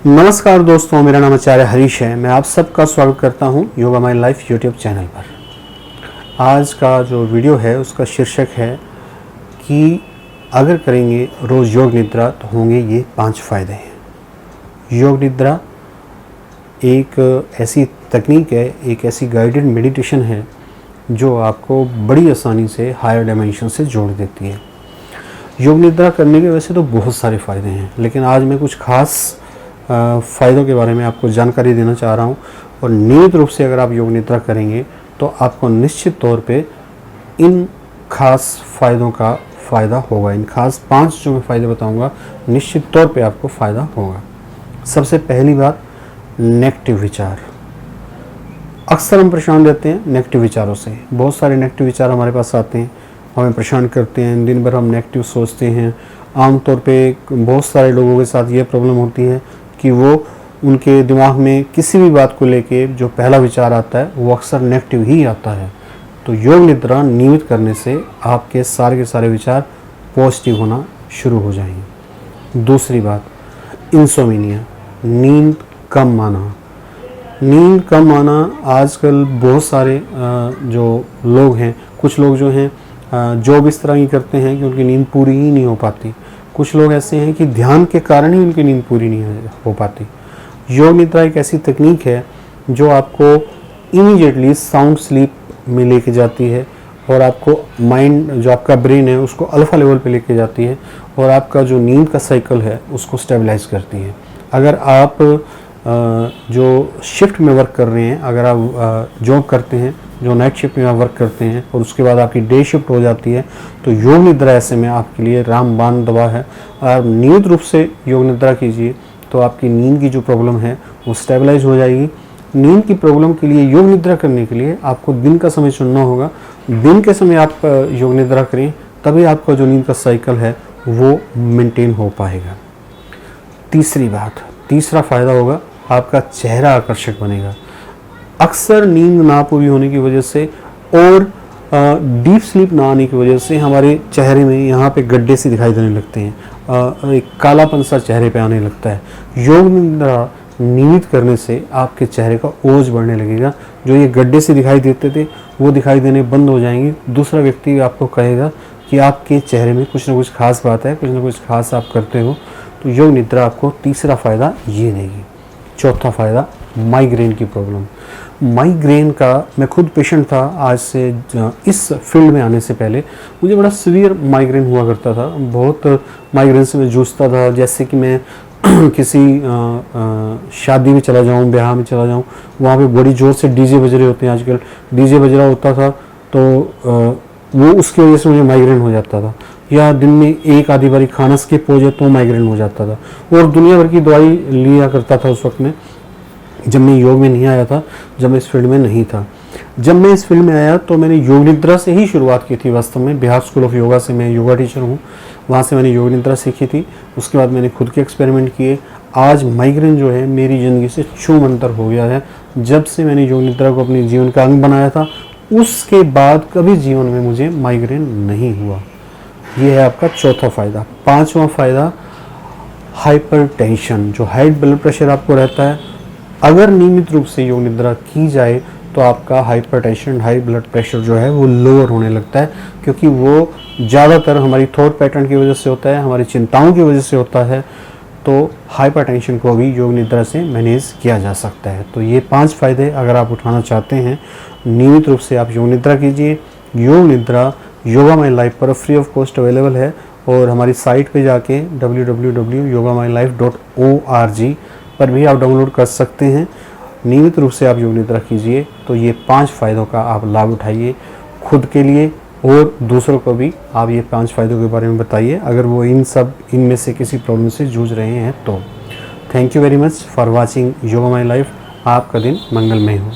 नमस्कार दोस्तों, मेरा नाम आचार्य हरीश है। मैं आप सबका स्वागत करता हूं yoga my life YouTube channel पर। आज का जो वीडियो है उसका शीर्षक है कि अगर करेंगे रोज़ योग निद्रा तो होंगे ये 5 फ़ायदे हैं। योग निद्रा एक ऐसी तकनीक है, एक ऐसी गाइडेड मेडिटेशन है जो आपको बड़ी आसानी से हायर डायमेंशन से जोड़ देती है। योग निद्रा करने के वैसे तो बहुत सारे फ़ायदे हैं, लेकिन आज मैं कुछ ख़ास फ़ायदों के बारे में आपको जानकारी देना चाह रहा हूँ। और नियमित रूप से अगर आप योग निद्रा करेंगे तो आपको निश्चित तौर पे इन खास फ़ायदों का फ़ायदा होगा। इन खास 5 जो मैं फ़ायदे बताऊँगा निश्चित तौर पे आपको फ़ायदा होगा। सबसे पहली बात, नेगेटिव विचार। अक्सर हम परेशान रहते हैं नेगेटिव विचारों से। बहुत सारे नेगेटिव विचार हमारे पास आते हैं, हमें परेशान करते हैं। दिन भर हम नेगेटिव सोचते हैं। आमतौर पे बहुत सारे लोगों के साथ ये प्रॉब्लम होती है कि वो उनके दिमाग में किसी भी बात को लेके जो पहला विचार आता है वो अक्सर नेगेटिव ही आता है। तो योग निद्रा नियमित करने से आपके सारे के सारे विचार पॉजिटिव होना शुरू हो जाएंगे। दूसरी बात, इंसोमिनिया, नींद कम आना। नींद कम आना आजकल बहुत सारे जो लोग हैं, कुछ लोग जो हैं जॉब इस तरह की करते हैं कि उनकी नींद पूरी ही नहीं हो पाती। कुछ लोग ऐसे हैं कि ध्यान के कारण ही उनकी नींद पूरी नहीं हो पाती। योग निद्रा एक ऐसी तकनीक है जो आपको इमीडिएटली साउंड स्लीप में लेके जाती है और आपको माइंड, जो आपका ब्रेन है, उसको अल्फा लेवल पे लेके जाती है और आपका जो नींद का साइकिल है उसको स्टेबलाइज करती है। अगर आप जो शिफ्ट में वर्क कर रहे हैं, अगर आप जॉब करते हैं, जो नाइट शिफ्ट में आप वर्क करते हैं और उसके बाद आपकी डे शिफ्ट हो जाती है, तो योग निद्रा ऐसे में आपके लिए रामबाण दवा है। आप नियमित रूप से योग निद्रा कीजिए तो आपकी नींद की जो प्रॉब्लम है वो स्टेबलाइज हो जाएगी। नींद की प्रॉब्लम के लिए योग निद्रा करने के लिए आपको दिन का समय चुनना होगा। दिन के समय आप योग निद्रा करें, तभी आपका जो नींद का साइकिल है वो मेंटेन हो पाएगा। तीसरी बात, तीसरा फ़ायदा होगा, आपका चेहरा आकर्षक बनेगा। अक्सर नींद ना पूरी होने की वजह से और डीप स्लीप ना आने की वजह से हमारे चेहरे में यहाँ पे गड्ढे से दिखाई देने लगते हैं, एक कालापन सा चेहरे पे आने लगता है। योग निद्रा नियमित करने से आपके चेहरे का ओज बढ़ने लगेगा। जो ये गड्ढे से दिखाई देते थे वो दिखाई देने बंद हो जाएंगे। दूसरा व्यक्ति आपको कहेगा कि आपके चेहरे में कुछ ना कुछ खास बात है, कुछ ना कुछ खास आप करते हो। तो योग निद्रा आपको तीसरा फ़ायदा ये देगी। चौथा फ़ायदा, माइग्रेन की प्रॉब्लम। माइग्रेन का मैं खुद पेशेंट था। आज से इस फील्ड में आने से पहले मुझे बड़ा सीवियर माइग्रेन हुआ करता था। बहुत माइग्रेन से मैं जूझता था। जैसे कि मैं किसी शादी में चला जाऊं, ब्याह में चला जाऊं, वहाँ पे बड़ी ज़ोर से डीजे बज रहे होते हैं। आजकल डीजे बज रहा होता था तो वो उसकी वजह से मुझे माइग्रेन हो जाता था। या दिन में एक आधी बारी खाना स्किप हो जाए तो माइग्रेन हो जाता था। और दुनिया भर की दवाई लिया करता था उस वक्त में, जब मैं योग में नहीं आया था, जब मैं इस फील्ड में नहीं था। जब मैं इस फील्ड में आया तो मैंने योग निद्रा से ही शुरुआत की थी। वास्तव में बिहार स्कूल ऑफ योगा से मैं योगा टीचर हूँ, वहाँ से मैंने योग निद्रा सीखी थी। उसके बाद मैंने खुद के एक्सपेरिमेंट किए। आज माइग्रेन जो है मेरी ज़िंदगी से छूमंतर हो गया है। जब से मैंने योग निद्रा को अपने जीवन का अंग बनाया था, उसके बाद कभी जीवन में मुझे माइग्रेन नहीं हुआ। ये है आपका चौथा फ़ायदा। पाँचवा फ़ायदा, हाइपरटेंशन। जो हाई ब्लड प्रेशर आपको रहता है, अगर नियमित रूप से योग निद्रा की जाए तो आपका हाइपरटेंशन, हाई ब्लड प्रेशर जो है वो लोअर होने लगता है, क्योंकि वो ज़्यादातर हमारी थॉट पैटर्न की वजह से होता है, हमारी चिंताओं की वजह से होता है। तो हाइपरटेंशन को भी योग निद्रा से मैनेज किया जा सकता है। तो ये 5 फ़ायदे अगर आप उठाना चाहते हैं, नियमित रूप से आप योग निद्रा कीजिए। योग निद्रा योगा माई लाइफ पर फ्री ऑफ कॉस्ट अवेलेबल है और हमारी साइट पे जाके www.yogamylife.org पर भी आप डाउनलोड कर सकते हैं। नियमित रूप से आप योग निद्रा कीजिए तो ये 5 फ़ायदों का आप लाभ उठाइए खुद के लिए, और दूसरों को भी आप ये 5 फ़ायदों के बारे में बताइए अगर वो इनमें से किसी प्रॉब्लम से जूझ रहे हैं तो। Thank you very much for watching yoga my life. आपका दिन मंगलमय हो।